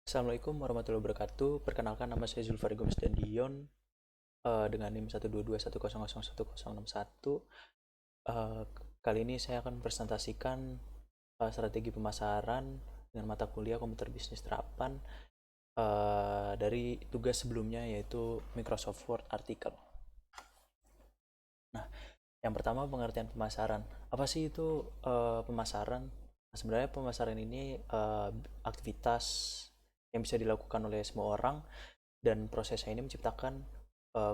Assalamualaikum warahmatullahi wabarakatuh. Perkenalkan, nama saya Zulfari Gomes dan Dion, dengan NIM 122100161. Eh, Kali ini saya akan presentasikan strategi pemasaran dengan mata kuliah Komputer Bisnis Terapan dari tugas sebelumnya, yaitu Microsoft Word artikel. Nah, yang pertama, pengertian pemasaran. Apa sih itu pemasaran? Nah, sebenarnya pemasaran ini aktivitas yang bisa dilakukan oleh semua orang, dan prosesnya ini menciptakan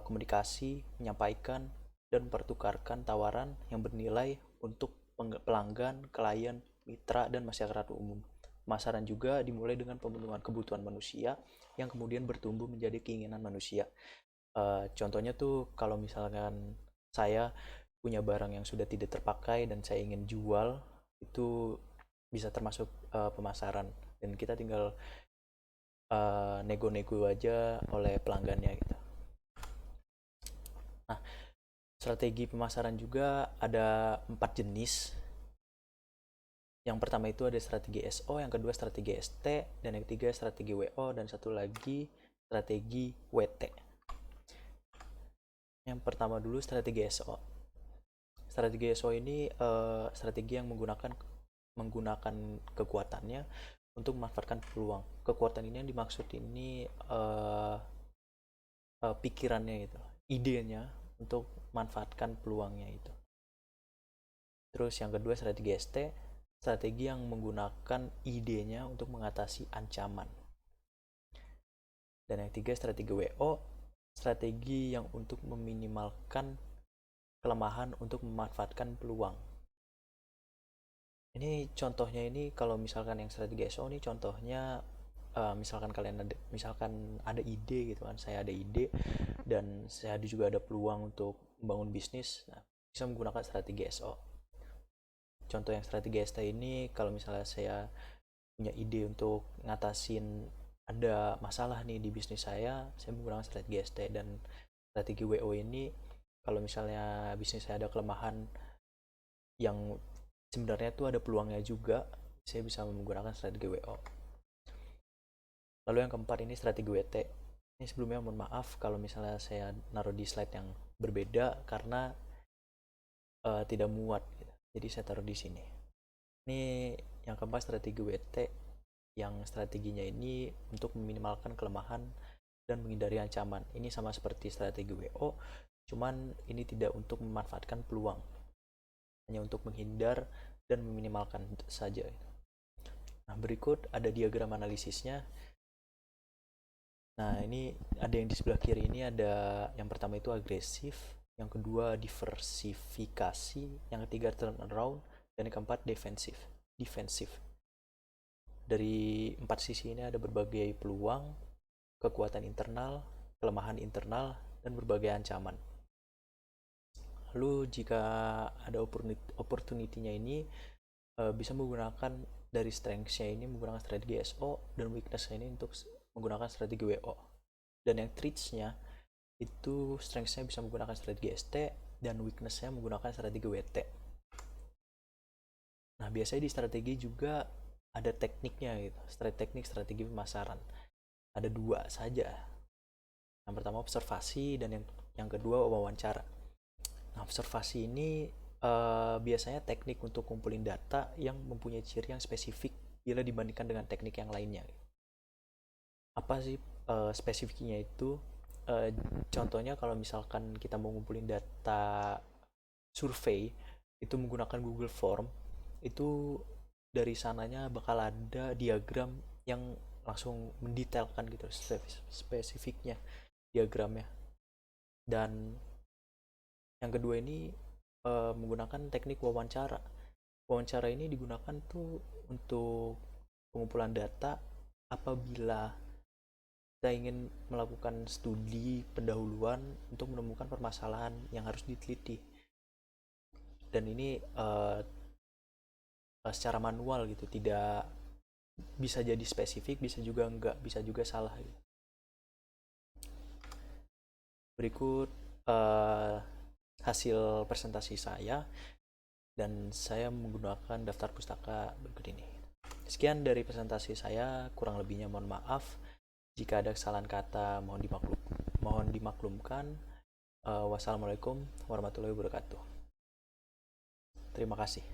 komunikasi, menyampaikan, dan mempertukarkan tawaran yang bernilai untuk pelanggan, klien, mitra, dan masyarakat umum. Pemasaran juga dimulai dengan pemenuhan kebutuhan manusia yang kemudian bertumbuh menjadi keinginan manusia. Contohnya tuh kalau misalkan saya punya barang yang sudah tidak terpakai dan saya ingin jual, itu bisa termasuk pemasaran, dan kita tinggal nego-nego aja oleh pelanggannya gitu. Nah, strategi pemasaran juga ada 4 jenis. Yang pertama itu ada strategi SO, yang kedua strategi ST, dan yang ketiga strategi WO, dan satu lagi strategi WT. Yang pertama dulu strategi SO. Strategi SO ini strategi yang menggunakan kekuatannya untuk memanfaatkan peluang. Kekuatan ini yang dimaksud ini pikirannya gitu, idenya untuk manfaatkan peluangnya itu. Terus yang kedua strategi ST, strategi yang menggunakan idenya untuk mengatasi ancaman. Dan yang ketiga strategi WO, strategi yang untuk meminimalkan kelemahan untuk memanfaatkan peluang. Ini contohnya, ini kalau misalkan yang strategi SO ini contohnya, misalkan ada ide gitu kan, saya ada ide dan saya juga ada peluang untuk membangun bisnis. Nah, bisa menggunakan strategi SO. Contoh yang strategi ST ini, kalau misalnya saya punya ide untuk ngatasin ada masalah nih di bisnis saya menggunakan strategi ST. Dan strategi WO ini, kalau misalnya bisnis saya ada kelemahan yang sebenarnya tuh ada peluangnya juga, saya bisa menggunakan strategi WO. Lalu yang keempat ini strategi WT. Ini sebelumnya mohon maaf kalau misalnya saya naruh di slide yang berbeda karena tidak muat gitu. Jadi saya taruh di sini. Ini yang keempat strategi WT, yang strateginya ini untuk meminimalkan kelemahan dan menghindari ancaman. Ini sama seperti strategi WO, cuman ini tidak untuk memanfaatkan peluang, hanya untuk menghindar dan meminimalkan saja. Nah, berikut ada diagram analisisnya. Nah, ini ada yang di sebelah kiri ini, ada yang pertama itu agresif, yang kedua diversifikasi, yang ketiga turn around, dan yang keempat defensif. Dari 4 sisi ini ada berbagai peluang, kekuatan internal, kelemahan internal, dan berbagai ancaman. Lalu jika ada opportunity-nya ini, bisa menggunakan dari strength-nya ini menggunakan strategi SO, dan weakness-nya ini untuk menggunakan strategi WO. Dan yang threats-nya itu, strength-nya bisa menggunakan strategi ST, dan weakness-nya menggunakan strategi WT. Nah, biasanya di strategi juga ada tekniknya gitu, strategi pemasaran. Ada 2 saja. Yang pertama observasi, dan yang kedua wawancara. Nah, observasi ini biasanya teknik untuk kumpulin data yang mempunyai ciri yang spesifik bila dibandingkan dengan teknik yang lainnya. Apa sih spesifiknya itu? Contohnya kalau misalkan kita mau ngumpulin data survei itu menggunakan Google Form, itu dari sananya bakal ada diagram yang langsung mendetailkan gitu spesifiknya diagramnya. Dan yang kedua ini menggunakan teknik wawancara. Wawancara ini digunakan tuh untuk pengumpulan data apabila kita ingin melakukan studi pendahuluan untuk menemukan permasalahan yang harus diteliti. Dan ini secara manual gitu, tidak bisa jadi spesifik, bisa juga enggak, bisa juga salah gitu. Berikut hasil presentasi saya, dan saya menggunakan daftar pustaka berikut ini. Sekian dari presentasi saya, kurang lebihnya mohon maaf. Jika ada kesalahan kata mohon dimaklumkan. Wassalamualaikum warahmatullahi wabarakatuh. Terima kasih.